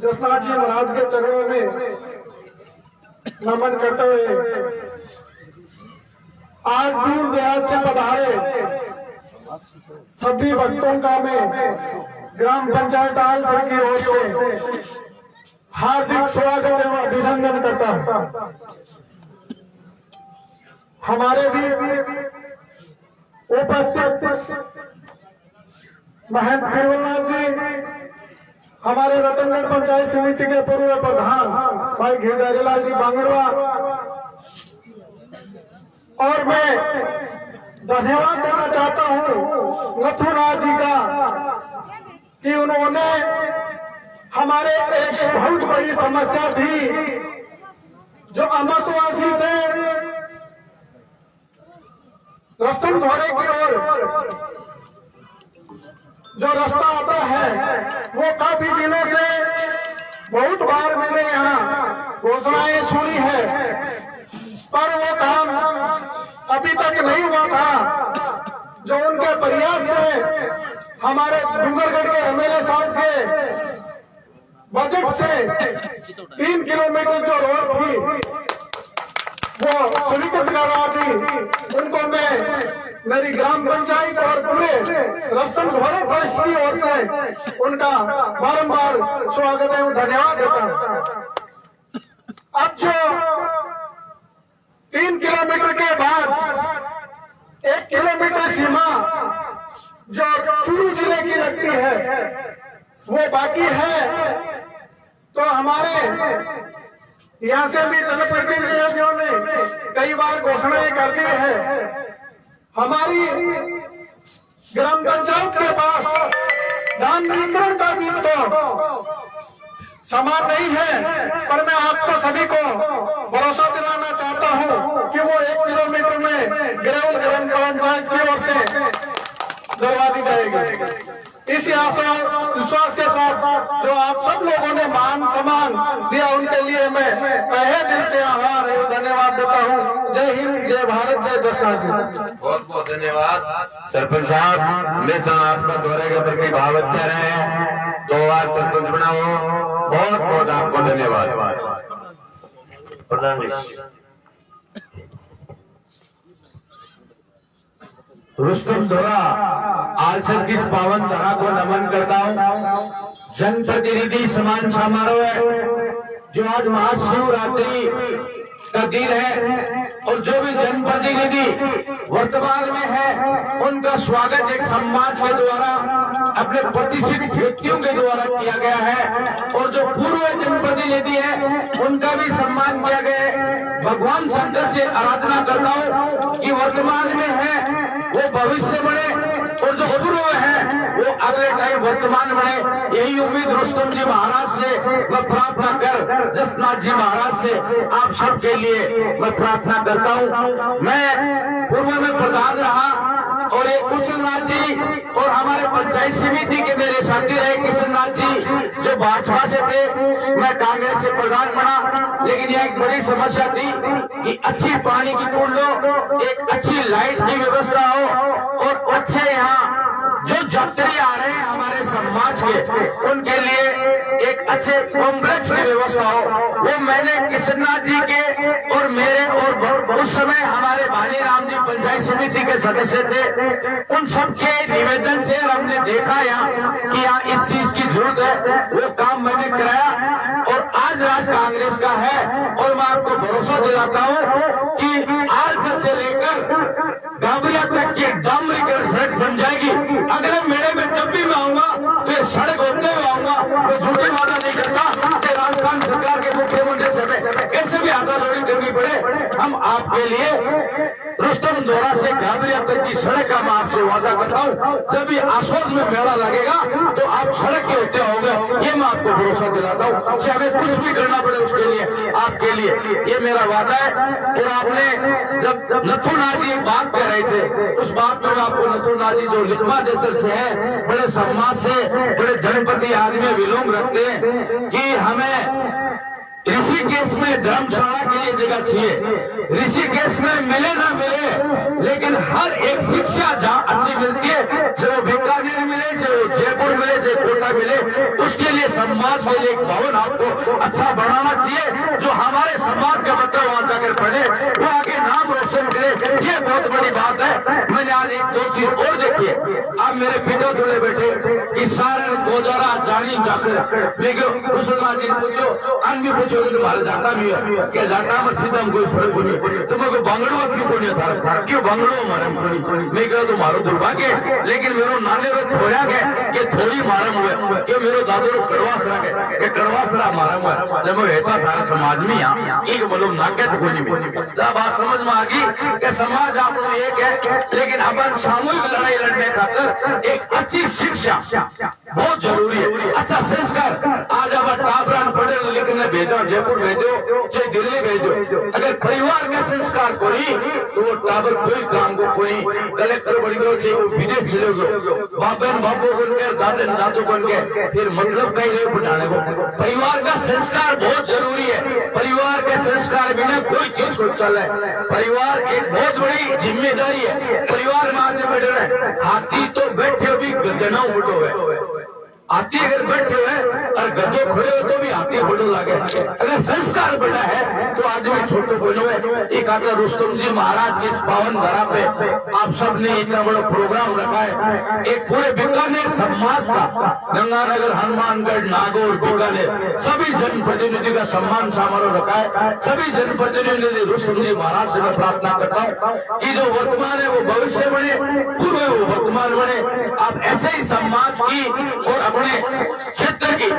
जसनाथ जी महाराज के चरणों में नमन करते हुए आज दूर दराज से पधारे सभी भक्तों का मैं ग्राम पंचायत आलसर की ओर से हार्दिक स्वागत एवं अभिनंदन करता हूं। हमारे बीच उपस्थित महंत बीरबलनाथ जी, हमारे रतनगढ़ पंचायत समिति के पूर्व प्रधान भाई घिरधारीलाल जी बांगड़वा, और मैं धन्यवाद देना चाहता हूं नथुनाथ जी का कि उन्होंने हमारे एक बहुत बड़ी समस्या थी जो अमृतवासी से रस्तम धोरे की ओर जो रास्ता आता है वो काफी दिनों से बहुत बार मैंने यहाँ घोषणाएं सुनी है, पर वो काम अभी तक नहीं हुआ था। जो उनके प्रयास से हमारे डूंगरगढ़ के एमएलए साहब के बजट से 3 किलोमीटर जो रोड थी वो स्वीकृत करवा दी, उनको मैं मेरी ग्राम पंचायत और पूरे रस्तम धोरे ट्रस्ट की ओर से उनका बारंबार स्वागत एवं धन्यवाद देता हूं। अब जो 3 किलोमीटर के बाद 1 किलोमीटर सीमा जो चूरू जिले की लगती है वो बाकी है, तो हमारे यहाँ से भी जनप्रतिनिधियों ने कई बार घोषणाएं कर दी है। हमारी ग्राम पंचायत के पास डामरीकरण का भी तो सामान नहीं है, पर मैं आपको सभी को भरोसा दिलाना चाहता हूं कि वो 1 किलोमीटर में गिरौल ग्राम पंचायत की ओर से करवा दी जाएगी। इसी आशा विश्वास के साथ जो आप सब लोगों ने मान सम्मान दिया उनके लिए मैं तहे दिल से आभार एवं धन्यवाद देता हूँ। जय हिंद, जय भारत, जय जसनाथ जी। बहुत बहुत धन्यवाद सरपंच साहब। हमेशा आपका दौरे के प्रति भाव अच्छा रहे, 2 बार सरपंच बना हो, बहुत बहुत आपको धन्यवाद। प्रधान जी रुस्तम धोरा आलसर की पावन धरा को नमन करता हूँ। जनप्रतिनिधि सम्मान समारोह है जो आज महाशिवरात्रि का दिन है, और जो भी जनप्रतिनिधि वर्तमान में है उनका स्वागत एक समाज के द्वारा अपने प्रतिष्ठित व्यक्तियों के द्वारा किया गया है, और जो पूर्व जनप्रतिनिधि है उनका भी सम्मान किया गया है। भगवान शंकर से आराधना करता हूँ कि वर्तमान में है वो भविष्य बने, और जो पूर्व है वो अगले टाइम वर्तमान बने। यही उम्मीद रुस्तम जी महाराज से मैं प्रार्थना कर जसनाथ जी महाराज से आप सबके लिए मैं प्रार्थना करता हूँ। मैं पूर्व में प्रधान रहा, और ये कुशलनाथ जी और हमारे पंचायत समिति के मेरे साथी रहे किशननाथ जी जो भाजपा से थे, मैं कांग्रेस से प्रधान बना। लेकिन यह एक बड़ी समस्या थी कि अच्छी पानी की कुंड हो, एक अच्छी लाइट की व्यवस्था हो, और अच्छे यहाँ जो यात्री आ रहे हैं हमारे समाज के उनके लिए एक अच्छे कॉम्प्लेक्स की व्यवस्था हो। वो मैंने किशननाथ जी के और मेरे और उस समय हमारे भानी राम जी पंचायत समिति के सदस्य थे, उन सबके निवेदन से हमने देखा यहाँ कि यहाँ इस चीज की जरूरत है, वो काम मैंने कराया, और आज राज कांग्रेस का है। और मैं आपको भरोसा दिलाता हूँ कि आलसर से लेकर गाबरिया तक की डामरीकरण सड़क बन जाएगी। अगले मेले में जब भी मैं आऊंगा तो ये सड़क होते हुए आऊंगा, तो झूठी वादा नहीं करता कि राजस्थान सरकार के मुख्यमंत्री से कैसे भी आधारलोड़ी करनी पड़े, हम आपके लिए रुस्तम धोरा से गाबरिया तक की सड़क का मैं आपसे वादा करता हूँ। जब भी आसोज में मेला लगेगा तो आप सड़क के होते होंगे, ये मैं आपको भरोसा दिलाता हूँ। चाहे हमें कुछ भी करना पड़े उसके लिए आपके लिए ये मेरा वादा है। और आपने जब नथुनाथ जी बात कर रहे थे उस बात में आपको नथुनाथ जी जो लिखवा देसर से है, बड़े सम्मान से, बड़े जनपति आदमी विलोम रखते हैं कि हमें ऋषिकेश में धर्मशाला के लिए जगह चाहिए। ऋषिकेश में मिले ना मिले, लेकिन हर एक शिक्षा जहाँ अच्छी मिलती है, चाहे वो बीकानेर मिले, चाहे वो जयपुर मिले, चाहे कोटा मिले, उसके लिए समाज के लिए एक भवन आपको अच्छा बनाना चाहिए, जो हमारे समाज का बच्चा वहां जाकर पढ़े, वो आगे नाम रोशन करे। ये बहुत बड़ी बात है। मैंने आज एक दो चीज और देखी है। आप मेरे पिता दूल्हे बैठे इशारा गोजारा जानी जाकर लेकिन मुसलमान जी पूछो, अन्य पूछो तो तुम्हारे जाटा भी है क्या? जाटा में सीधा कोई फर्क नहीं। तुम्हें बंगड़ो क्यों कोई था? क्यों बंगड़ो हमारे मैं कहो तुम्हारो दुर्भाग्य, लेकिन मेरे नाने रो थोड़ा है कि थोड़ी मारम हुए कि मेरे दादो रो कड़वास रहा है कि कड़वास रहा मारम हुआ। जब मैं रहता था समाज में यहाँ एक मतलब नाके तो कोई नहीं। जब बात समझ में आ गई कि समाज आप लोग एक है, लेकिन अपन सामूहिक लड़ाई लड़ने खातर एक अच्छी शिक्षा बहुत जरूरी है, अच्छा संस्कार। आज अब टाबरान पढ़े लिखने में भेजो, जयपुर भेजो, चाहे दिल्ली भेजो, अगर परिवार का संस्कार कोई तो वो टाबर कोई काम को कोई कलेक्टर बन गयो, चाहे वो विदेश चले गयो, बापन बापू बन गए, दादे दादू बन गए, फिर मतलब कहीं नहीं बढ़ाने को। परिवार का संस्कार बहुत जरूरी है। परिवार के संस्कार बिना कोई चीज को चले। परिवार एक बहुत बड़ी जिम्मेदारी है। परिवार में आगे बैठे रहे, हाथी तो बैठे भी गदना उठो है, हाथी अगर बैठे हुए और गद्दो खुले हो तो भी हाथी बड़ो लगे। अगर संस्कार बड़ा है तो आदमी छोटे बोलो है। एक आता रुस्तम जी महाराज की इस पावन धरा पे आप सब ने इतना बड़ा प्रोग्राम रखा है। एक पूरे बीकानेर समाज का, गंगानगर, हनुमानगढ़, नागौर, बीकानेर सभी जनप्रतिनिधि का सम्मान समारोह रखा है। सभी जनप्रतिनिधि रुस्तम जी महाराज से मैं प्रार्थना करता हूँ कि जो वर्तमान है वो भविष्य बने, पूर्व है वो वर्तमान बने। आप ऐसे ही समाज की और अपने क्षेत्र की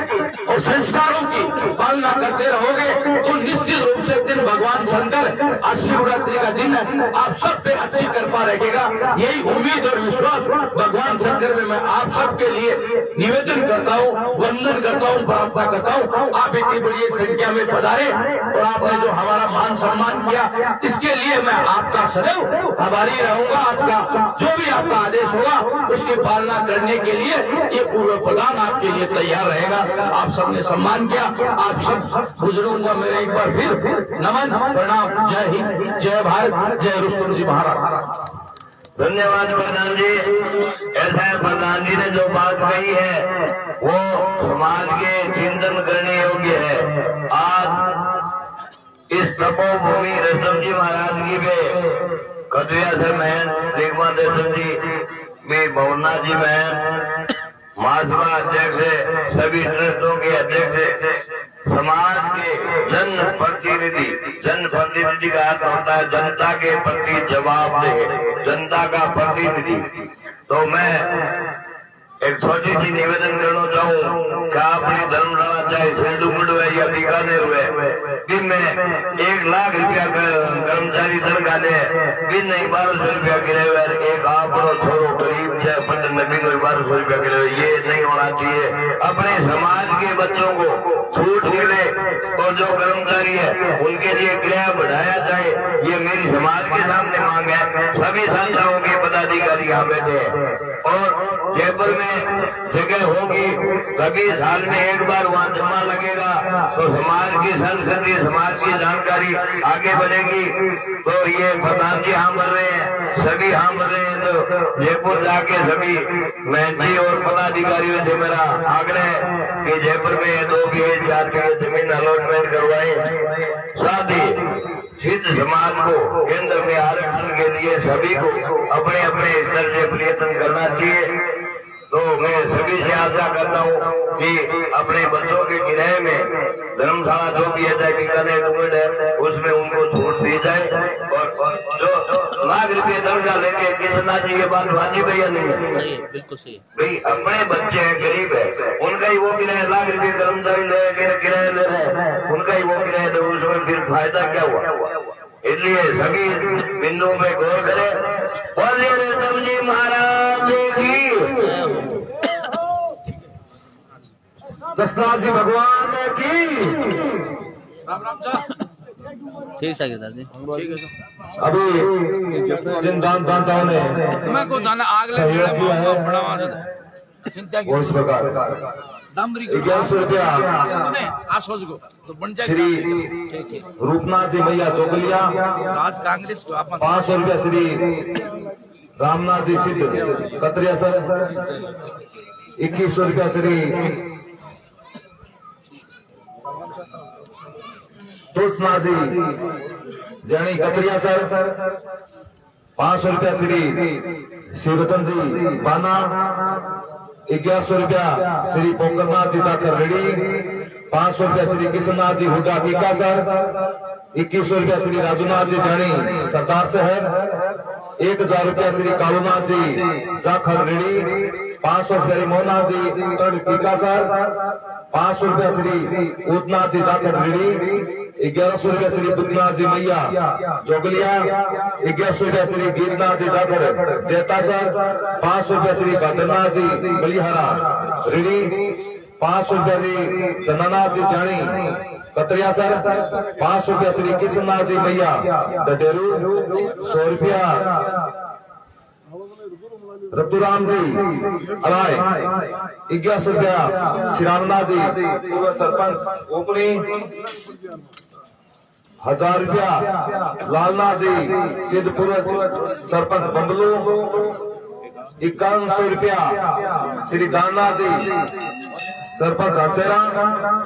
और संस्कारों की पालना करते रहोगे तो निश्चित रूप से दिन भगवान शंकर आज शिवरात्रि का दिन है, आप सब पे अच्छी कृपा रहेगा। यही उम्मीद और विश्वास भगवान शंकर में मैं आप सबके लिए निवेदन करता हूँ, वंदन करता हूँ, प्रार्थना करता हूँ। आप इतनी बड़ी संख्या में पधारे और आपने जो हमारा मान सम्मान किया, इसके लिए मैं आपका सदैव आभारी रहूंगा। आपका जो भी आपका आदेश होगा उसकी पालना करने के लिए ये पूर्व प्रधान आपके लिए तैयार रहेगा। आप सबने सम्मान किया, आप सब बुजुर्गों का मेरे एक बार फिर नमन प्रणाम। जय हिंद, जय भारत, जय रुस्तम जी महाराज। धन्यवाद प्रधान जी। ऐसा है, प्रधान जी ने जो बात कही है वो समाज के चिंतन करने योग्य है। आज इस तपोभूमि रुस्तम जी महाराज की पे कदरिया से बहन रेखमा दर्शन जी भी, भवना जी बहन, महासभा अध्यक्ष, सभी ट्रस्टों के अध्यक्ष, समाज के जनप्रतिनिधि का अर्थ होता है जनता के प्रति जवाबदेह, जनता का प्रतिनिधि। तो मैं एक छोटी सी निवेदन करना चाहूँ कि आपने धर्मशाला चाहे सिंधुगुड़ हुए या बीकानेर हुए, दिन में 1 लाख रुपया कर्मचारी तनख्वाह ले, दिन नहीं 1200 रुपया गिरे हुए, एक आप छोरो गरीब चाहे पंडित नबी को 1200 रुपया गिरे हुए, ये नहीं होना चाहिए। अपने समाज के बच्चों को छूट मिले और जो कर्मचारी है उनके लिए किराया बढ़ाया जाए, ये मेरी समाज के सामने मांग है। सभी संस्थाओं के पदाधिकारी यहाँ बैठे हैं और जयपुर में जगह होगी, कभी साल में एक बार वहाँ जमा लगेगा तो समाज की संस्कृति, समाज की जानकारी आगे बढ़ेगी। तो ये प्रधान जी हाँ बढ़ रहे हैं, सभी हाँ बढ़ रहे हैं, तो जयपुर जाके सभी महंती और पदाधिकारियों से मेरा आग्रह है कि जयपुर में 2 बीघे 4 बीघे जमीन अलॉटमेंट करवाएं। साथ ही सिद्ध समाज को केंद्र में आरक्षण के लिए सभी को अपने अपने स्तर से प्रयत्न करना चाहिए। तो मैं सभी से आशा करता हूँ कि अपने बच्चों के किराए में धर्मशाला जो भी है, चाहे बीकानेर है, उसमें उनको छूट दी जाए। और जो लाख रुपये दर्जा लेके कितना चाहिए, बात वाजिब है या नहीं है? बिल्कुल सही भाई, अपने बच्चे हैं, गरीब है, उनका ही वो किराया, लाख रुपये कर्मचारी ले किराया ले रहे हैं, उनका ही वो किराया, तो उसमें फिर फायदा क्या हुआ? इसलिए सभी बिंदुओं पे गौर करें। बोलिए रुस्तम जी महाराज की, दशनाथ जी भगवान की। ठीक है जी, ठीक है सर। अभी जिन दानदाताओं ने मैं को दाना आग सहयोग किया है बड़ा चिंता वो इस प्रकार डामरी 1100 रुपया आसोज को तो बन जाए श्री रूपनाथ जी मैया जोगलिया। आज कांग्रेस को आप 500 रुपया श्री रामनाथ जी सिद्ध कतरिया सर। 2100 रुपया श्री तुलसनाथ जी जैनी कतरिया सर। 500 रुपया श्री शिवरतन जी बाना। 1100 रुपया श्री पोकरनाथ जी जाकर रेडी। 500 रुपया श्री किशननाथ जी हुडा कीका सर। 2100 रुपया श्री राजूनाथ जी जानी सरदार शहर। 1000 रुपया श्री कालूनाथ जी जाखर रेडी। 500 रुपया मोहनाथ जी तड़ कीका सर। 500 रुपया श्री उदनाथ जी जाकर रेडी। 1100 रुपया श्री बुद्धनाथ जी मैया जोगलिया। 1100 रुपया श्री गीतनाथ जी जाकर जेता सर। 500 रुपया श्री भद्रनाथ जी बलिहारा रेडी। 500 रुपया श्री धनानाथ जी जानी कतरिया सर। 500 रुपया श्री किशननाथ जी मैया डडेरू। 100 रुपया रतुराम जी अलाय। 1100 रुपया श्री रामनाथ जी पूर्व सरपंच ओपनी। 1000 रुपया लालनाथ जी सिद्ध पूर्व सरपंच बंबलू। 5100 रुपया श्री दाननाथ जी सरपंच हसेरा।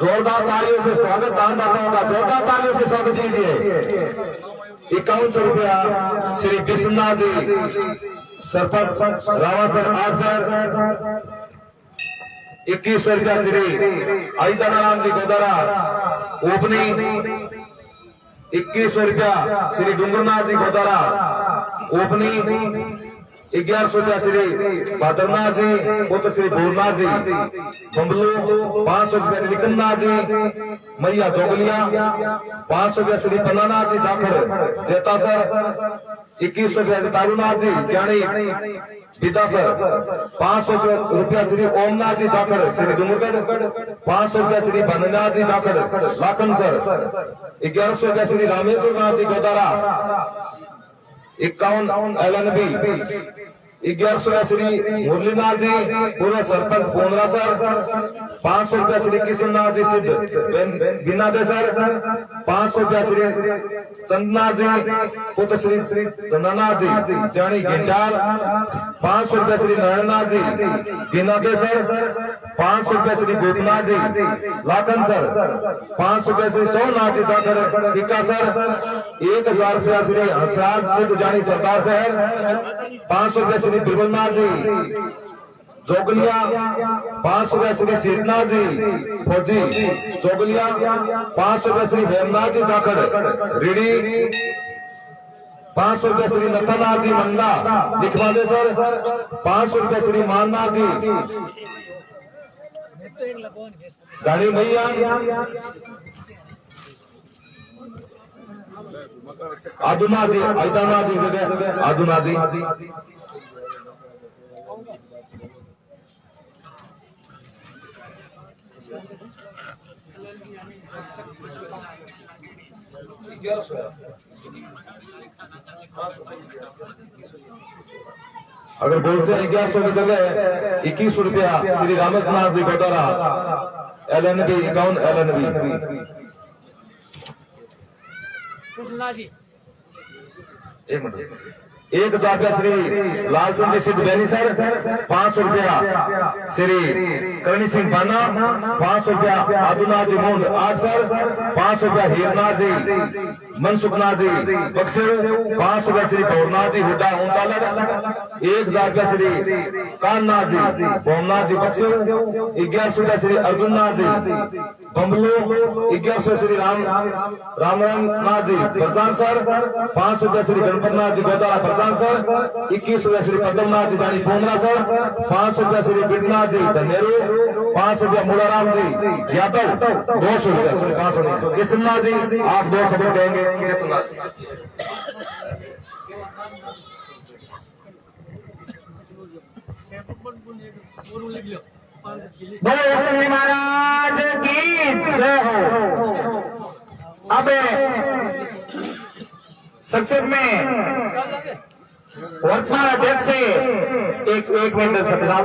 जोरदार तालियों से स्वागत दानदाताओं का, जोरदार तालियों से स्वागत कीजिए। 5100 रुपया श्री विश्वनाथ जी सरपंच रावासर 8 सर। 2100 रुपया श्री आईदाराम जी गोदारा ओपनी। 2100 रुपया श्री डूंगरनाथ जी गोदारा ओपनी। 1100 रुपया श्री भाद्रनाथ जी पुत्र श्री भोरनाथ जी बंबलू। 500 रुपया निकमनाथ जी मैया जोगलिया। 500 रुपया श्री पन्नानाथ जी जाखर जेता सर। 2100 रुपया तारुनाथ जी जानी पिता सर। 500 रुपया श्री ओमनाथ जी जाकर श्री डूंगरगढ़। 500 रुपया श्री बननाथ जी जाकर लाखन सर। 1100 रुपया श्री रामेश्वर नाथ जी गोदारा 51 LNB। 1100 श्री मुरलीनाथ जी पूर्व सरपंच पोंदरा सर। 500 रुपया श्री किशननाथ जी सिद्ध बिना दे सर। 500 रुपया श्री चंदनाथ जी पुत्र श्री चंदनाथ जी जानी गिंडाल। 500 रुपया श्री नारायणनाथ जी बिना दे सर। 500 रुपया श्री गोपनाथ जी लाखन सर। 500 रुपया श्री सोमनाथ जी जाकर टीका सर। 1000 रुपया श्री हंसराज सिद्ध जानी सरदार शहर। 500 रुपया श्री बिरबलनाथ जी जोगलिया। 500 रुपया श्री शीतनाथ जी फौजी जोगलिया। 500 रुपया श्री हेमनाथ जी जाखड़ रेडी। 500 रुपया श्री नथानाथ जी मंडा लिखवा दे सर। 500 रुपया श्री माननाथ जी गाड़ी मैया। आदुनाथ जी आयदानाथ जी जगह आदुनाथ जी। अगर बोल से 1100 की जगह 2100 रुपया श्री रामेश्वर जी गोदारा LNB 51 LNB। एक मिनट। 1000 रुपया श्री लालचंद जी सिद्ध बैनी सर। 500 रुपया श्री करणी सिंह बाना। 500 रुपया आदुनाथ जी मुंड 8 सर। 500 रुपया हीरनाथ जी मनसुखनाथ जी बक्सर। 500 रुपया श्री भौरनाथ जी हुडा ऊंटालर। 1000 रुपया श्री काननाथ जी भौमनाथ जी बक्सर। 1100 रुपया श्री अर्जुननाथ जी बम्बलू। 1100 श्री रामनाथ जी बरसान सर। 500 रुपया श्री गणपतनाथ जी गोदारा बरसान सर। 2100 रुपया श्री पद्मनाथ जी जानी पोंगरा सर। 500 रुपया श्री बिरनाथ जी धनेरू। 500 रुपया मुलाराम जी यादव। 200 रुपया सर 500 किशननाथ जी आप 2 सबक देंगे। बोले महाराज की जय हो। अब संक्षेप में वर्तमान अध्यक्ष से एक मिनट साहब,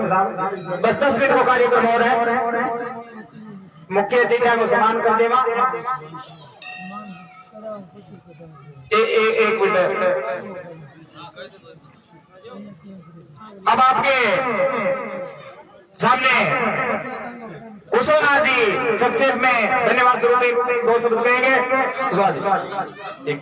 बस 10 मिनट को कार्यक्रम हो रहा है। मुख्य अतिथि को सम्मान कर देवा। एक मिनट। अब आपके सामने कुशवाहा जी संक्षेप में धन्यवाद स्वरूप एक 2 शब्द कहेंगे। कुशवाहा जी एक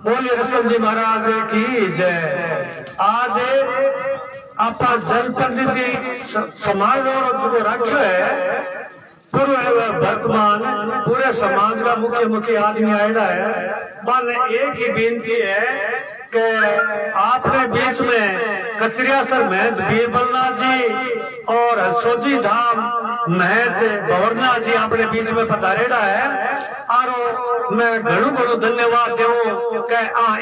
बोलिए रस्तम जी महाराज की जय। आज आप जनप्रतिनिधि समाज और जो रखो है पूर्व एवं वर्तमान पूरे समाज का मुख्य आदमी आएगा है। मन एक ही बेनती है कि आपने बीच में कतरियासर महंत बीरबलनाथ जी और सोजी धाम महंत भंवरनाथ जी अपने बीच में पधारेड़ा है। और मैं घणो धन्यवाद दूं कि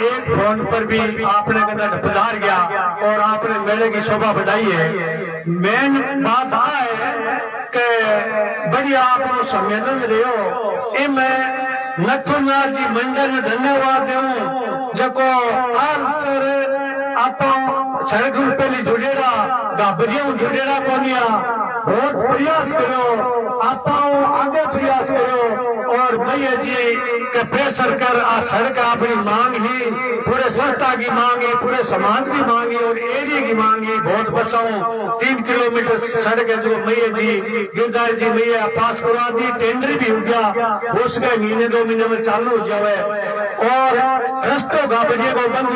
एक फोन पर भी आपने कदम पधार गया और आपने मेले की शोभा बढ़ाई है। मेन बात है कि बढ़िया आप सम्मेलन रहो। मैं नथुनाथ जी मंडल में धन्यवाद दूं जको आप सड़क पहले जुड़ेगा गाबरियों जुड़ेगा कोनिया बहुत प्रयास करो। आप आगे प्रयास करो और भैया जी के प्रेशर कर आ सड़क अपनी मांग ही पूरे संस्था की मांग है, पूरे समाज की मांग है और एरिया की मांग है। बहुत बचाओ 3 किलोमीटर सड़क है जो मैया जी गिरधारी जी मैया पास करवा दी। टेंडर भी हो गया, उसके महीने 2 महीने में चालू हो जाए। और रस्तों गाबरिया को बंद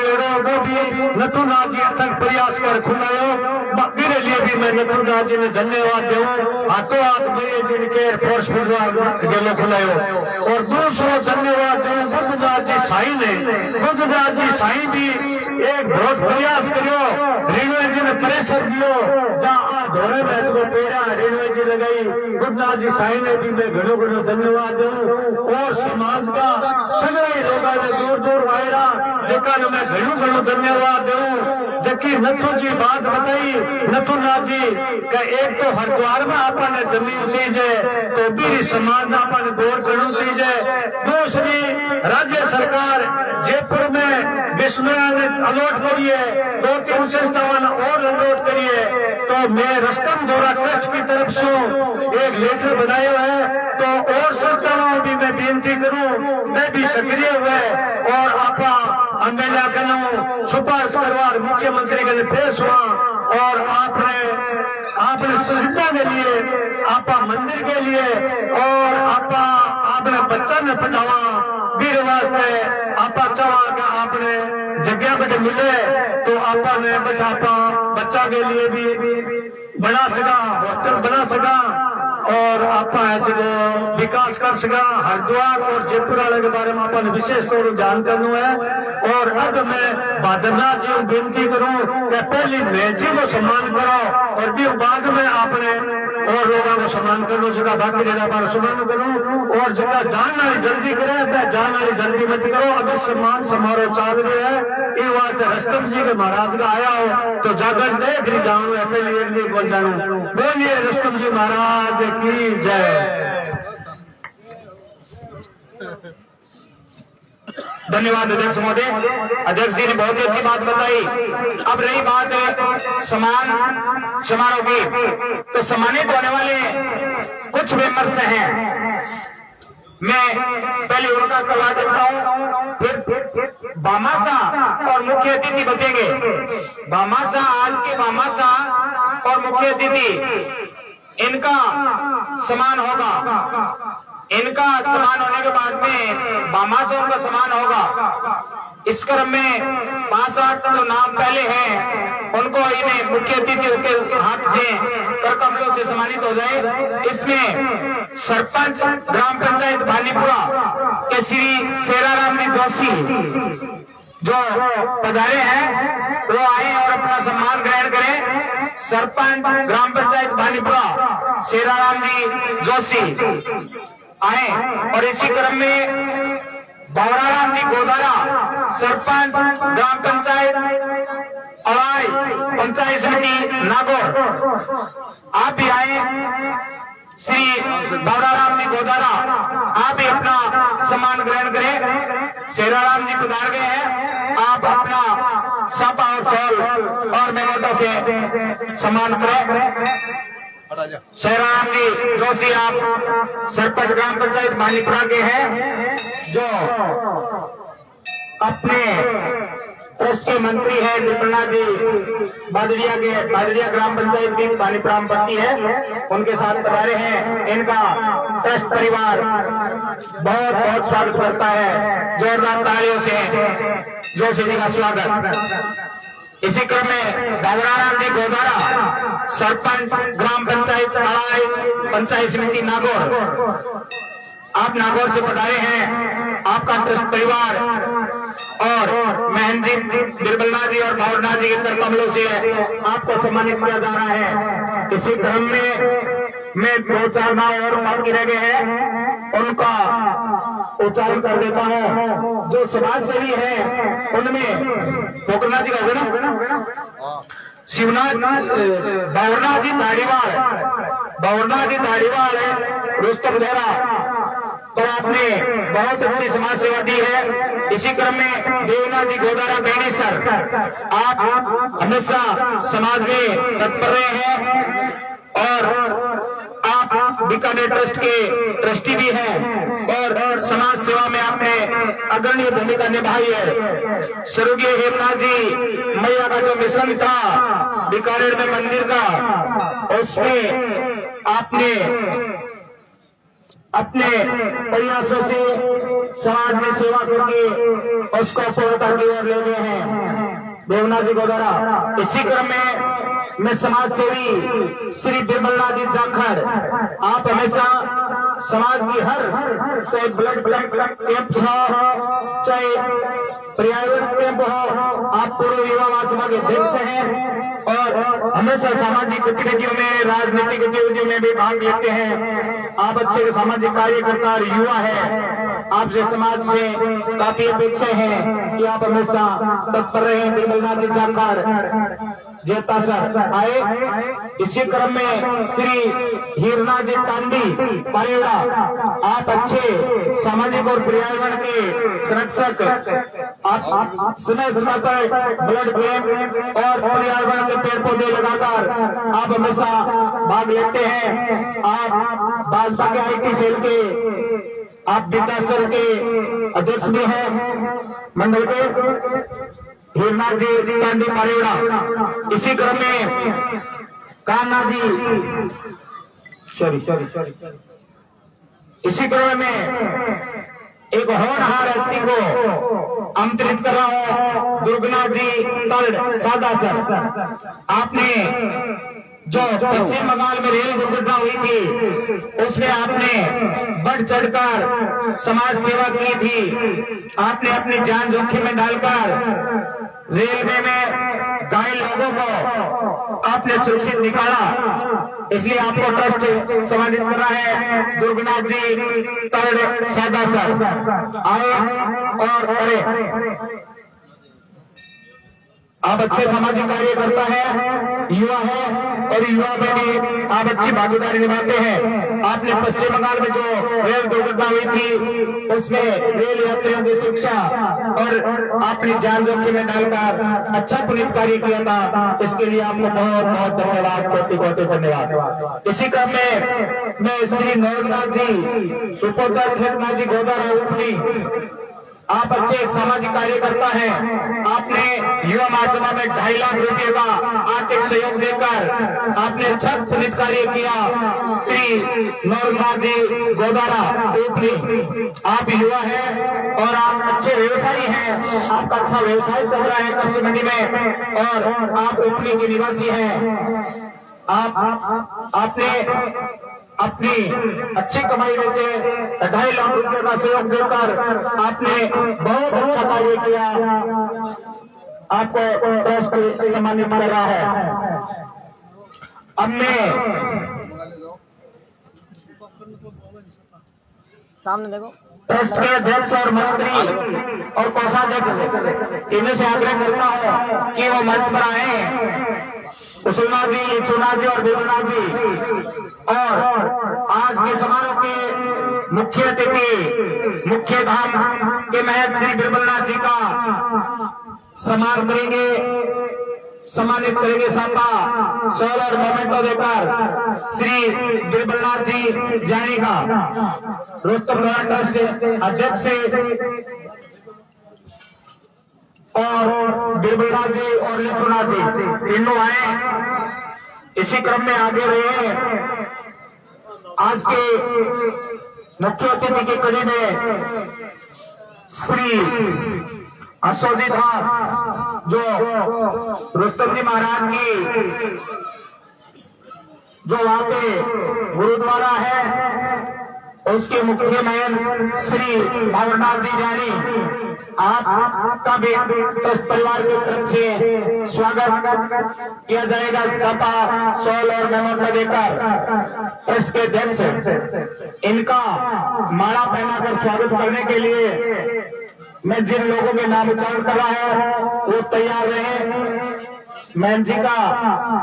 वो भी नथुनाथ जी तक प्रयास कर खुलायो। मेरे लिए भी मैं नथुनाथ जी ने धन्यवाद दूं। हाथों हाथ मैया जी के फोर्स गेलो खुलायो। और दूसरा धन्यवाद दूं बुद्धनाथ जी साई ने। बुद्धनाथ जी साई भी एक बहुत प्रयास करो। रेणुआ जी ने प्रेशर दियो जहाँ धोरे में को पेड़ा रेणुआ जी लगाई। बुद्धनाथ जी साई ने भी मैं घणो धन्यवाद दूं। और समाज का सगळे लोग दूर दूर आयरा जका ने मैं घणो धन्यवाद दूं। जबकि नथु जी बात बताई नथुनाथ जी का एक तो हरिद्वार में आपने जमीन चीज है तो भी समाज आपने गौर करना चाहिए। दूसरी राज्य सरकार जयपुर में विस्मया ने अलॉट करिए 2-3 संस्थान और अलॉट करिए। तो मैं रस्तम दौरा ट्रस्ट की तरफ से एक लेटर बनाया है तो और संस्थानों भी मैं बेनती करूं मैं भी सक्रिय हुए और आपा अमेला करूं सुपारिश करवा मुख्यमंत्री के पेश हुआ। और आपने सीधा के लिए आपा मंदिर के लिए और आपने बच्चा ने पढ़ावा वीर वास्ते आपा चावा का आपने जगह बट मिले तो आपा ने बच्चा के लिए भी बना सका हॉस्टल बना सका और आपा ऐसे विकास कर सका। हरिद्वार और जयपुर वाले के बारे में आपने विशेष तौर पर ध्यान करना है। और अब मैं भाद्रनाथ जी को बेनती करूं कि पहली मैं जी को सम्मान करो और भी बाद में आपने और लोगों को सम्मान करो। जगह बाकी जगह सम्मान करो और जगह जान वाली जल्दी करे जान वाली जल्दी मत करो। अभी सम्मान समारोह चाल रहे है ये बात रस्तम जी के महाराज का आया हो तो जाकर देख रही जाऊं पहले एक नहीं बोल जानू। बोलिए रस्तम जी महाराज की जय। धन्यवाद अध्यक्ष महोदय। अध्यक्ष जी ने बहुत ही अच्छी बात बताई। अब रही बात सम्मान समारोह की तो सम्मानित होने वाले कुछ मेंबर्स हैं। मैं पहले उनका करवा देता हूं फिर बामासा और मुख्य अतिथि बचेंगे। बामासा आज के बामासा और मुख्य अतिथि इनका सम्मान होगा। इनका सम्मान होने के बाद में बामासा का सम्मान होगा। इस क्रम में 5-8 जो नाम पहले हैं उनको इन्हें मुख्य अतिथियों के हाथ से कर कमलों से सम्मानित हो जाए। इसमें सरपंच ग्राम पंचायत भानीपुरा के श्री शेराराम जी जोशी जो पधारे हैं वो आए और अपना सम्मान ग्रहण करें। सरपंच ग्राम पंचायत भानीपुरा शेराराम जी जोशी आए। और इसी क्रम में भंवराराम जी गोदारा सरपंच ग्राम पंचायत अड़ाई पंचायत समिति नागौर आप भी आए। श्री बावराराम जी गोदारा आप भी अपना सम्मान ग्रहण करें। शेराराम जी पधार गए हैं, आप अपना सापा और शॉल और मेमोटो से सम्मान करें। शेराराम जी जोशी आप सरपंच ग्राम पंचायत मालीपुरा के हैं, जो अपने ट्रस्ट के मंत्री हैं। निर्मला जी बादड़िया ग्राम पंचायत की मालीपुरा में पड़ती है, उनके साथ पधारे हैं। इनका ट्रस्ट परिवार बहुत बहुत स्वागत करता है। जोरदार तालियों से जोशी जी का स्वागत। इसी क्रम में बावराराम जी गोदारा सरपंच ग्राम पंचायत अड़ाई पंचायत समिति नागौर, आप नागौर से पधारे हैं। आपका ट्रस्ट परिवार और महन जी बिरबलनाथ जी और भावनाथ जी के कर कमलों से आपको सम्मानित किया जा रहा है। इसी क्रम में मैं 2-4 नाम और बाकी रह गए हैं, उनका उच्चारण कर देता हूँ। जो समाज सेवी है उनमें पोखरनाथ जी का ना शिवनाथ बावरनाथ जी धारीवाल रुस्तम देहरा, तो आपने बहुत अच्छी समाज सेवा दी है। इसी क्रम में देवनाथ जी गोदारा बेनी सर, आप हमेशा समाज में तत्पर रहे हैं और आप बीकानेर ट्रस्ट के ट्रस्टी भी हैं और समाज सेवा में आपने अग्रणी भूमिका निभाई है। स्वर्गीय हेमनाथ जी मैया का जो मिशन था बीकानेर में मंदिर का, उसमें आपने अपने प्रयासों से समाज में सेवा करके उसको पूर्णता की ओर ले गए हैं देवनाथ जी गोदारा। इसी क्रम में मैं समाज सेवी श्री बिरबलनाथ जी जाखड़, आप हमेशा समाज की हर, चाहे ब्लड कैंप हो चाहे पर्यावरण कैंप हो, आप पूर्व युवा महासभा के अध्यक्ष हैं और हमेशा सामाजिक गतिविधियों में राजनीतिक गतिविधियों में भी भाग लेते हैं। आप अच्छे सामाजिक कार्यकर्ता और युवा है, आपसे समाज से काफी अपेक्षा है कि आप हमेशा तत्पर रहे। बिरबलनाथ जी जाखड़ जेता सर आए। इसी क्रम में श्री हीरनाथ जी टांडी पारेड़ा, आप अच्छे सामाजिक और पर्यावरण के संरक्षक, आप समय समय पर ब्लड कैंप और पर्यावरण के पेड़ पौधे लगाकर आप हमेशा भाग लेते हैं। आप भाजपा के IT सेल के आप विकास सर के अध्यक्ष भी हैं मंडल के, हीरनाथ जी टांडी पारेड़ा। इसी क्रम में कान्हा जी इसी क्रम में एक होनहार हस्ती को आमंत्रित कर रहा हूं, दुर्गनाथ जी तल्ड सादा सर। आपने जो पश्चिम बंगाल में रेल दुर्घटना हुई थी उसमें आपने बढ़ चढ़कर समाज सेवा की थी। आपने अपनी जान जोखिम में डालकर रेलवे में घायल लोगों को आपने सुरक्षित निकाला, इसलिए आपको ट्रस्ट सम्मानित कर रहा है। दुर्गनाथ जी तल्ड सादा सर आए और करे। आप अच्छे सामाजिक कार्यकर्ता है, युवा है और युवा में भी आप अच्छी भागीदारी निभाते हैं। आपने पश्चिम बंगाल में जो रेल दुर्घटना हुई थी उसमें रेल यात्रियों की सुरक्षा और आपने जान जोखिम में डालकर अच्छा पुनीत कार्य किया था, इसके लिए आपको बहुत बहुत धन्यवाद, कोटि धन्यवाद। इसी क्रम में मैं श्री नौरनाथ जी सुपोतर ठेकनाथ जी गोदारा उपनी, आप अच्छे एक सामाजिक कार्यकर्ता हैं। आपने युवा महासभा में 2.5 लाख रुपए का आर्थिक सहयोग देकर आपने अच्छा पुनीत कार्य किया। श्री नौरनाथ जी गोदारा उपनी, आप युवा हैं और आप अच्छे व्यवसायी हैं, आपका अच्छा व्यवसाय चल रहा है कृषि मंडी में और आप उपनी के निवासी हैं। आपने अपनी अच्छी कमाई में से 2.5 लाख रुपए का सहयोग देकर आपने बहुत अच्छा कार्य किया, आपको ट्रस्ट सम्मानित कर रहा है। अब मैं सामने देखो। ट्रस्ट के अध्यक्ष और मंत्री और कोषाध्यक्ष इनमें से आग्रह करता हूं कि वो मंच पर आए। कुशलनाथ जी, सोनाथ जी और देवनाथ जी। और आज के समारोह के मुख्य अतिथि, मुख्य धाम के महंत श्री बिरबलनाथ जी का सम्मान करेंगे, सम्मानित करेंगे। सापा शॉल और मोमेंटो देकर श्री बिरबलनाथ जी जाएगा। रोस्तम लोहार ट्रस्ट अध्यक्ष और बिरबलनाथ जी और लिखुनाथ जी तीनों आए, इसी क्रम में आगे रहे। आज के मुख्य अतिथि की कड़ी में श्री अशोक था, जो रुस्तम जी महाराज की जो वहां पे गुरुद्वारा है उसके मुख्य महंत श्री भंवरनाथ जी जानी। आपका भी ट्रस्ट परिवार की तरफ से स्वागत किया जाएगा। सपा शॉल और मोमेंटो देकर ट्रस्ट के अध्यक्ष इनका माला पहनाकर स्वागत करने के लिए मैं जिन लोगों के नाम उच्चारण कर रहा हूं वो तैयार रहे। मैं जी का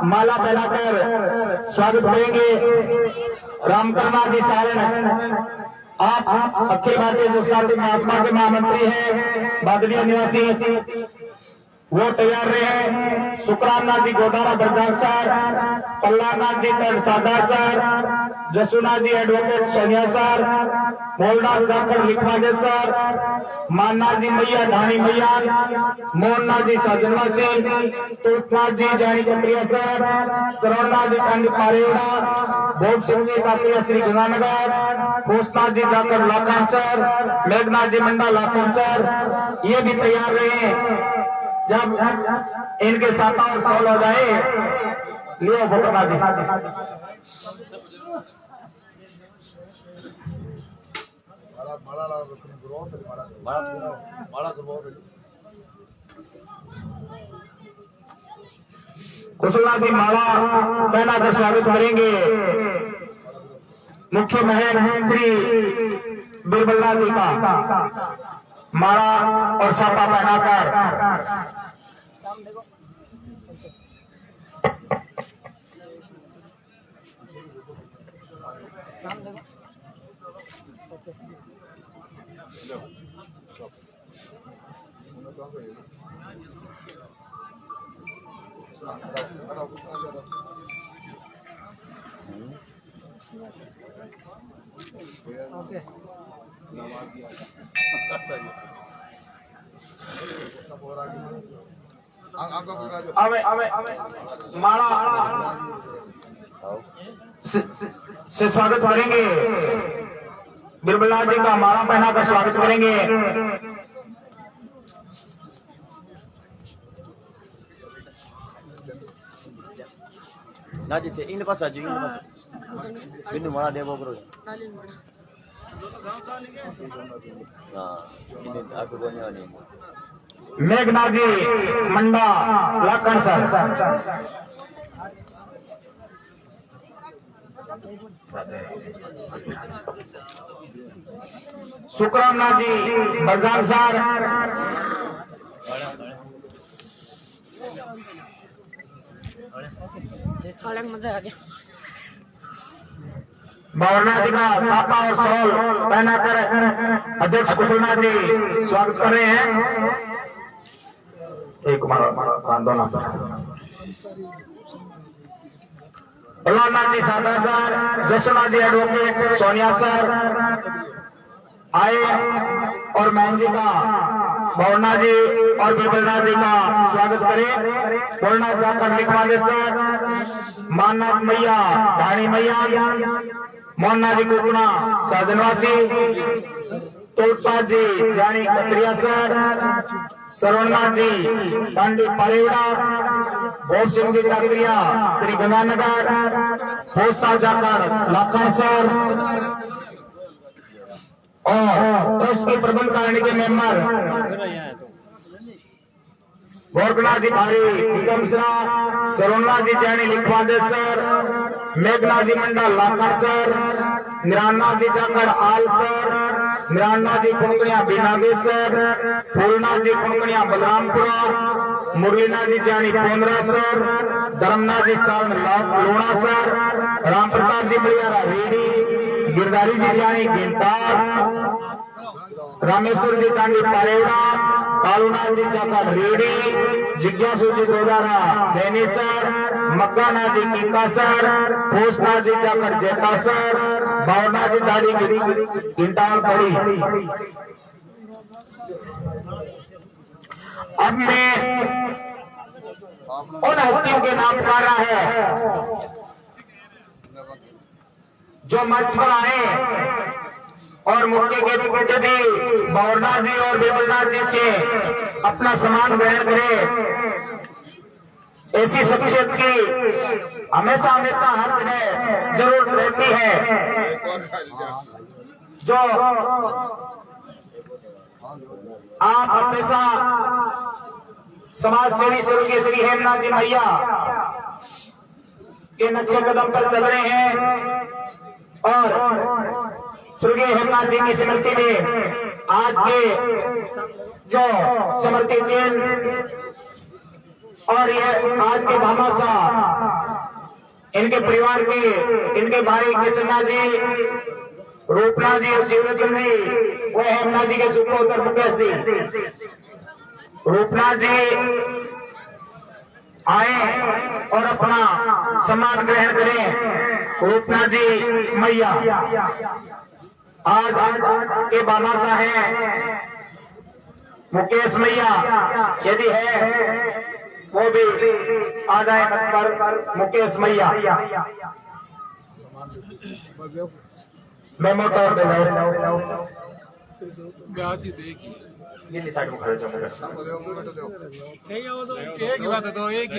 माला पहनाकर स्वागत करेंगे। रामकर्मा जी सारण, आप अखिल भारतीय संस्कृति महात्मा के महामंत्री हैं, बादलिया निवासी, वो तैयार रहे। सुखरामनाथ जी गोदारा बरदार सर, पल्लानाथ जी सादा सर, जसुनाथ जी एडवोकेट सोनिया सर, मोलनाथ जाकर लिखवादे सर, माननाथ जी मैया ढाणी मैया, मोहननाथ जी साजनवा सिंह, तुलनाथ जी जानी कपड़िया सर, श्रवणनाथ जी कांडी पारेड़ा, भोग सिंह जी काकरिया श्री गंगानगर, घोषनाथ जी जाकर लाखन सर, मेघनाथ जी मंडा लाखन सर, ये भी तैयार रहे। जब इनके साथा और सॉल हो जाए, लियो भोटना जी। कुशलनाथ जी माला पहना कर स्वागत करेंगे। मुख्य महंत श्री बिरबलनाथ जी का माला और सापा पहनाकर माला से स्वागत करेंगे। बिरबलनाथ जी का माला पहनाकर स्वागत करेंगे। ना जीते इन पास आजू, इन पास बिनु माला देवो करो। हाँ, आपको बोलने वाली मेघनाथ जी मंडा लाखन सर, सुखरामनाथ जी बरदार सर, मजा आ गया। भंवरनाथ जी का सापा और शॉल पहनाकर अध्यक्ष कुशलनाथ जी स्वागत कर रहे हैं। एक दोनों पल्लानाथ जी सादा सर, जसुनाथ जी एडवोकेट सोनिया सर आए और मैन जी का भंवरनाथ जी और बिरबलनाथ जी का स्वागत करें। भोलनाथ जाकर लिखवादे सर, माननाथ मैया ढाणी मैया, मोहननाथ जी कुकना साधनवासी, तुलपात जी जानी कतरिया सर, श्रवणनाथ जी कांडी पारेवड़ा, भोग सिंह जी काकरिया श्री गंगानगर, पोस्ता जाकर लाखन सर और ट्रस्ट के प्रबंध करने के मेंबर गोरखनाथ जी भारी निगम श्रवणनाथ जी जानी लिखवादे सर, मेघना जी मंडल लाखन सर, निरान्ना जी जाकर आल सर, निरान्ना जी कुंकड़िया बीनागेश्वर, फूलना जी कुंकड़िया बलरामपुरा, मुरलीना जी जानी पोंदरा सर, धर्मना जी साल लोणा सर, राम प्रताप जी मलियारा रेडी, गिरधारी जी जानी गिंटार, रामेश्वर जी टांगी पारेवड़ा, कालूनाथ जी जाकर रेडी, जिज्ञासु जी दोदारा दैनी सर, मक्काना जी कीका सर, पोसना जी जाकर जेका सर, बावना जी दाढ़ी गिंटाल पड़ी। अब मैं उन हस्तियों के नाम पुकार रहा है जो मंच पर आए और मुख्य के भी बावरनाथ जी और बेबलनाथ जी से अपना सम्मान ग्रहण करे। ऐसी शख्सियत की हमेशा हमेशा हर जगह जरूरत रहती है, जो आप हमेशा समाज सेवी स्वर्गीय श्री हेमनाथ जी मैया के नक्शे कदम पर चल रहे हैं और स्वर्गीय हेमनाथ जी की स्मृति में आज के जो समर्थ जैन और ये आज के भामाशाह, इनके परिवार के, इनके भाई कृष्णनाथ जी, रूपनाथ जी और शिवरतन जी, वो हेमनाथ जी के सुपुत्र मुकेश जी। रूपनाथ जी आए और अपना सम्मान ग्रहण करें। रूपनाथ जी मैया आज के भामाशाह हैं, मुकेश मैया यदि है वो भी आ जाए मंच पर। मुकेश मैया मैं मोटर पे ये साइड में खड़े जाओ। एक ही बात है तो एक ही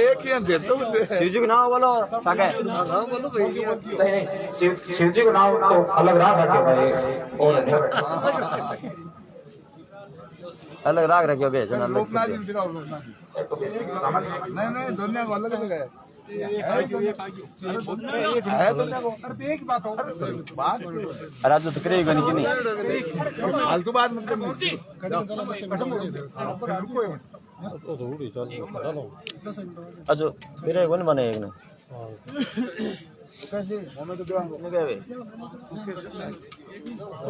एक ही दे दो मुझे। शिव जी का नाम बोलो ताके। नहीं शिव जी का नाम तो अलग राग रखे भाई और अलग राग रखियो बे जना लोग नहीं नहीं दुनिया को अलग अलग है दुनिया को एक बात हो बात राजू तो करेगा नहीं कि नहीं फालतू बात मत अच्छा फिर कौन बने एक ने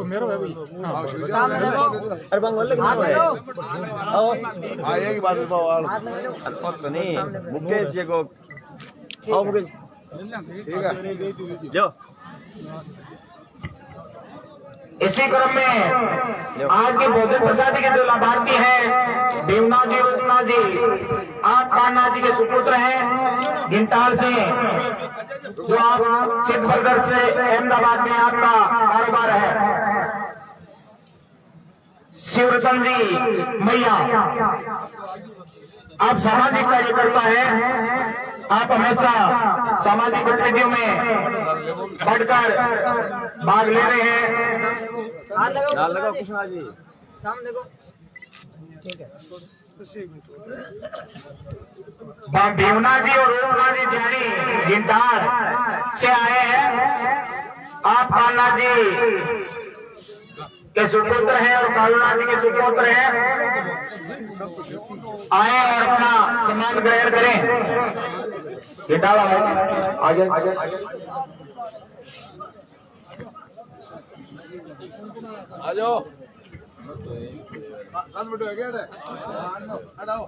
मेरा भाई अरे बंगोल लेकिन हाँ एक बात तो नहीं मुकेश जी को आओ मुकेश ठीक है जो इसी क्रम में आज के भोजन प्रसादी के जो लाभार्थी हैं देवनाथ जी, रूपनाथ जी, आप कान्हा जी के सुपुत्र हैं गिंटाल से, जो आप सिद्धबर्गर से अहमदाबाद में आपका कारोबार है। शिवरतन जी मैया आप सामाजिक कार्यकर्ता हैं, आप हमेशा सामाजिक गतिविधियों में बढ़कर भाग ले रहे हैं। लगाओ कृष्णा जी सामने देखो। भीमना जी और रूपना जी जानी गिंटार से आए हैं। आप कान्हा जी के सुपुत्र हैं और कालूनाथ जी के सुपुत्र हैं, आए और अपना सम्मान ग्रहण करें। गिटावा आगे आ जाओ मिनट हो गया हटाओ आ जाओ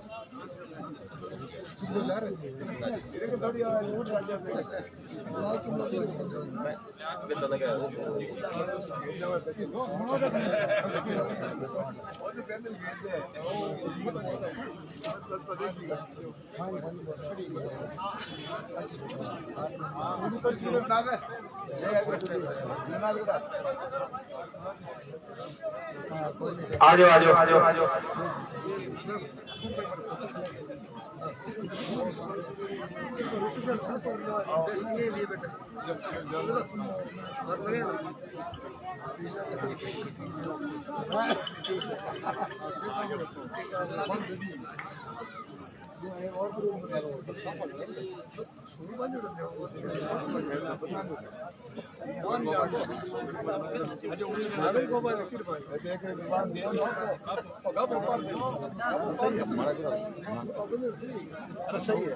सही है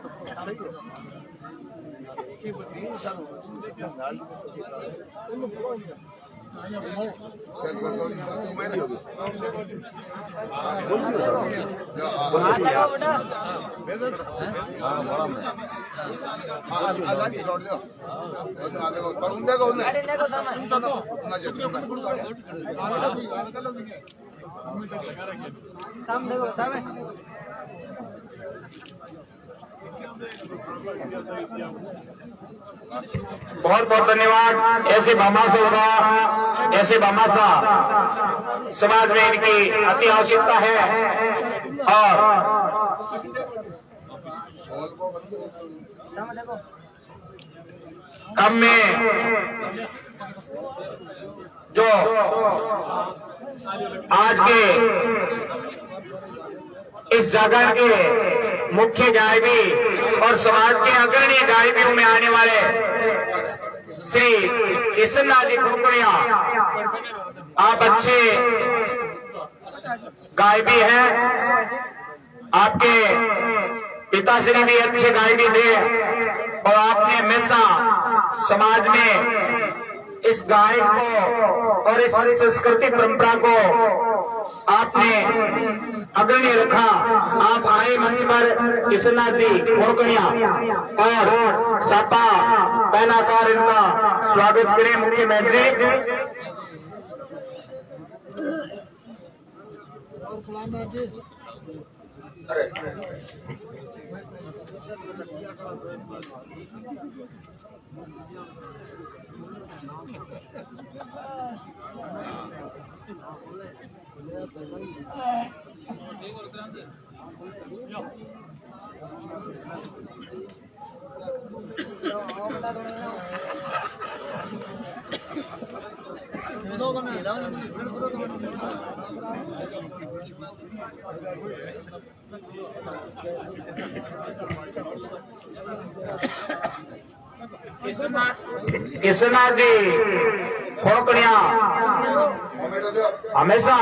बहुत बहुत धन्यवाद। ऐसे भामाशाह का, ऐसे भामाशाह समाज में इनकी अति आवश्यकता है। और कम में जो आज के इस जागरण के मुख्य गायबी और समाज के अग्रणी गायबियों में आने वाले श्री कृष्णनाथ जी कुरकुरिया, आप अच्छे गायबी हैं। आपके पिताश्री भी अच्छे गायबी थे और आपने हमेशा समाज में इस गायक को और इस संस्कृति परंपरा को आपने अग्रणी रखा। आप आए मंच पर कृष्णनाथ जी कुरकुरिया और सापा पहनाकार इनका स्वागत करें मुख्य मंत्री। कृष्णनाथ जी कुरकुरिया हमेशा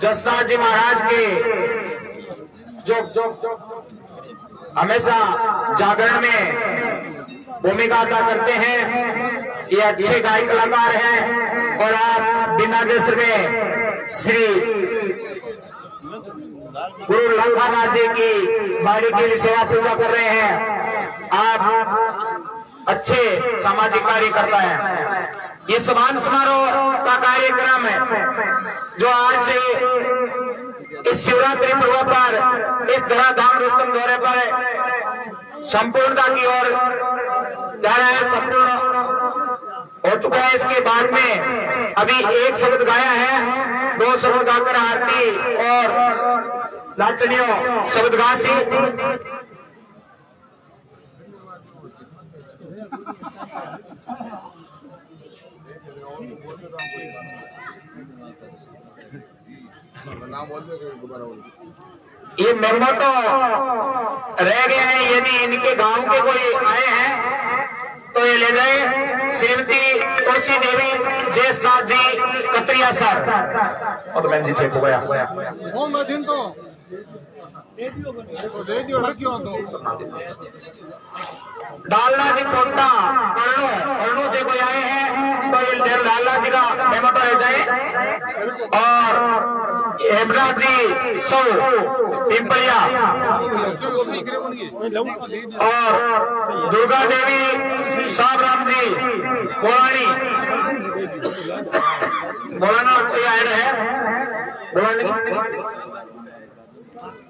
जसनाथ जी महाराज के जो हमेशा जागरण में भूमिका अदा करते हैं। ये अच्छे गायक कलाकार हैं और आप बिना दस्त्र में श्री गुरु लंकानाथ जी की बाड़ी की सेवा पूजा कर रहे हैं। आप अच्छे सामाजिक कार्यकर्ता हैं। ये सम्मान समारोह का कार्यक्रम है जो आज इस शिवरात्रि पर्व पर इस धराधाम रुस्तम दौरे पर संपूर्णता की ओर जा रहा है, संपूर्ण हो चुका है। इसके बाद में अभी एक शब्द गाया है, 2 शब्द गाकर आरती और नाचनियों शब्द गासी। ये मेंबर तो रह गए हैं, यदि इनके गांव के कोई आए हैं तो ये ले जाए। श्रीमती तुलसी देवी जयसनाथ जी कतरिया सर और तो मैं जी ठीक हो गया डालना जी पोटा कर्णों से कोई आए हैं तो ये डालना जी का मेमोटो ले जाए। और हेमराज जी सौ पिंपलिया और दुर्गा देवी साहब राम जी बोलानी बोलाना कोई आए रहे बोलानी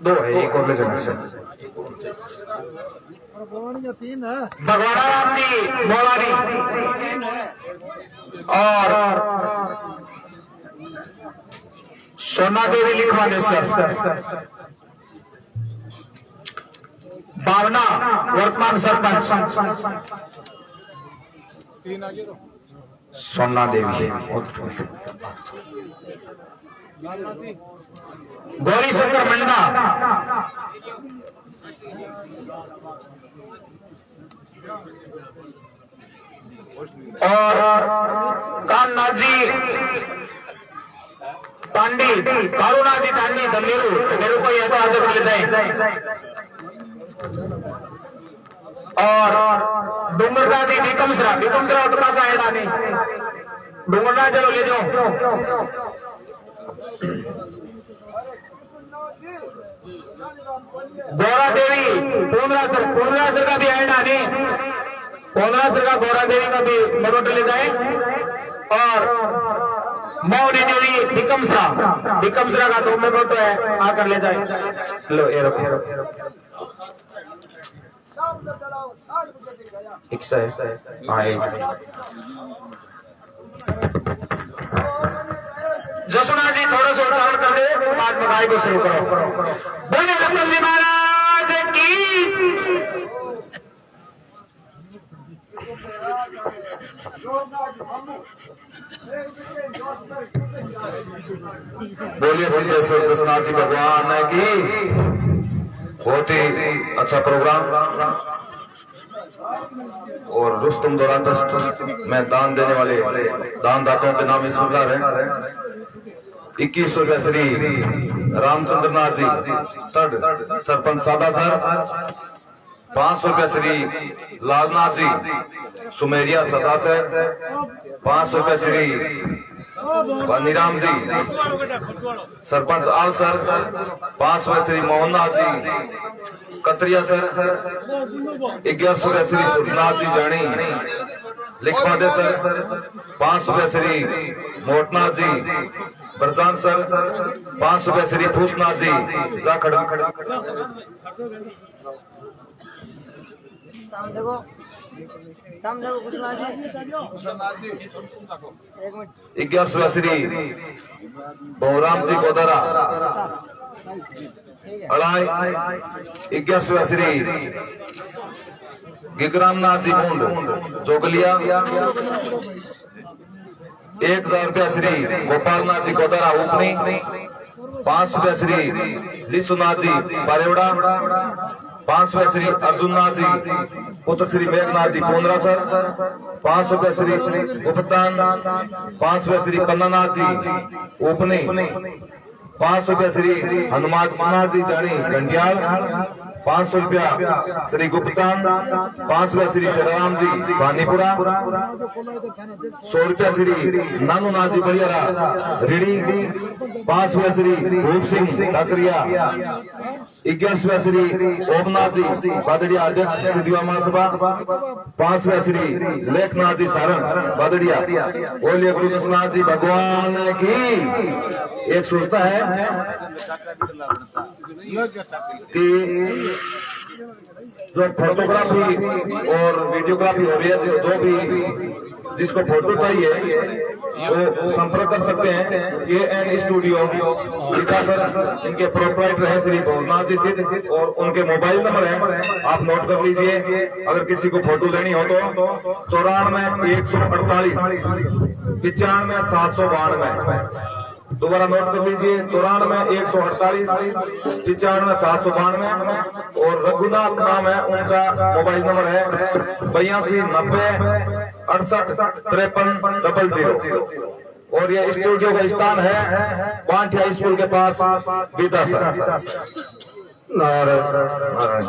2 है, एक और ले जाना सर। भगवाना राम जी बोलानी और सोना देवी लिखवाने सर। भावना वर्तमान सरपंच सोना देवी गौरी शंकर मंडा, और कान्नाथ जी तांडी, कारुनाथ जी तांडी दमेरू को यह तो आगे ले जाए। और डूंगरदा जी बिकमसरा तो कैसा है दानी डूंगरदा चलो ले जाओ। गौरा देवी पूर्णा सर का भी है डानी, पूर्णा सर का गौरा देवी का भी बरोट ले जाए। और मौनी देवी बिकमसरा का दो में बरोट है, आकर ले जाए। लो ये रखो इक्सा है। जसुना जी थोड़ा सा उच्चारण कर दे, बाद में गाय को शुरू करो। बोले लखन जी महाराज की। बोलिए सिद्धेश्वर जसनाथ जी भगवान की। बहुत ही अच्छा प्रोग्राम। और रुस्तम दौरा ट्रस्ट में दान देने वाले दानदाताओं के नाम इस प्रकार है। 21 रुपये श्री रामचंद्र नाथ जी तड सरपंच सादा सर, 500 रुपये श्री लालनाथ जी सुमेरिया सदा सर, 500 रुपये श्री बनीराम जी सरपंच आल सर, 500 रुपये श्री मोहननाथ जी कतरिया सर, 1100 रुपये श्री सुरनाथ जी जानी लिखवा दे सर, 500 रुपये श्री मोटनाथ जी बरजान सर, 500 रुपये श्री भूषनाथ जी जाखड़। सामने को कुछ 1100 श्री बहुराम जी गोदरा अड़ाई, 1100 श्री गिगरामनाथ जी कुंड जोगलिया, 1000 रुपया श्री गोपालनाथ जी गोदरा उपनी, 500 रुपया श्री लिसुनाथ जी बारेवड़ा, 500 रुपये श्री अर्जुननाथ जी पुत्र श्री मेघनाथ जी पोंदरा सर, 500 रुपये श्री गुप्तान, 500 रुपये श्री कन्नानाथ जी उपनी, 500 रुपये श्री हनुमान जी जानी घंटियाल, 500 रुपया श्री गुप्तान, 500 रुपया श्री श्रीराम जी भानीपुरा, 100 रुपया श्री नानूनाथ जी बलियारा रिड़ी, 500 रुपया श्री भूप सिंह काकरिया, 1100 रुपया श्री ओमनाथ जी बादड़िया अध्यक्ष सिद्धिवा महासभा, 500 रुपया श्री लेखनाथ जी सारण बादड़िया। बोलिए गुरु जसनाथ जी भगवान की। एक सोचता है कि जो फोटोग्राफी और वीडियोग्राफी हो रही है, जो भी जिसको फोटो चाहिए वो संपर्क कर सकते हैं। KN स्टूडियो गीता सर, इनके प्रोपराइटर है श्री भवनाथ जी सिद्ध, और उनके मोबाइल नंबर है, आप नोट कर लीजिए। अगर किसी को फोटो लेनी हो तो 94 148 95 792, दोबारा नोट कर लीजिए 94 148 95 792। और रघुनाथ नाम है उनका, मोबाइल नंबर है 82 90 68 53 00। और ये स्टूडियो का स्थान है बांटिया स्कूल के पास बीता सर। नारायण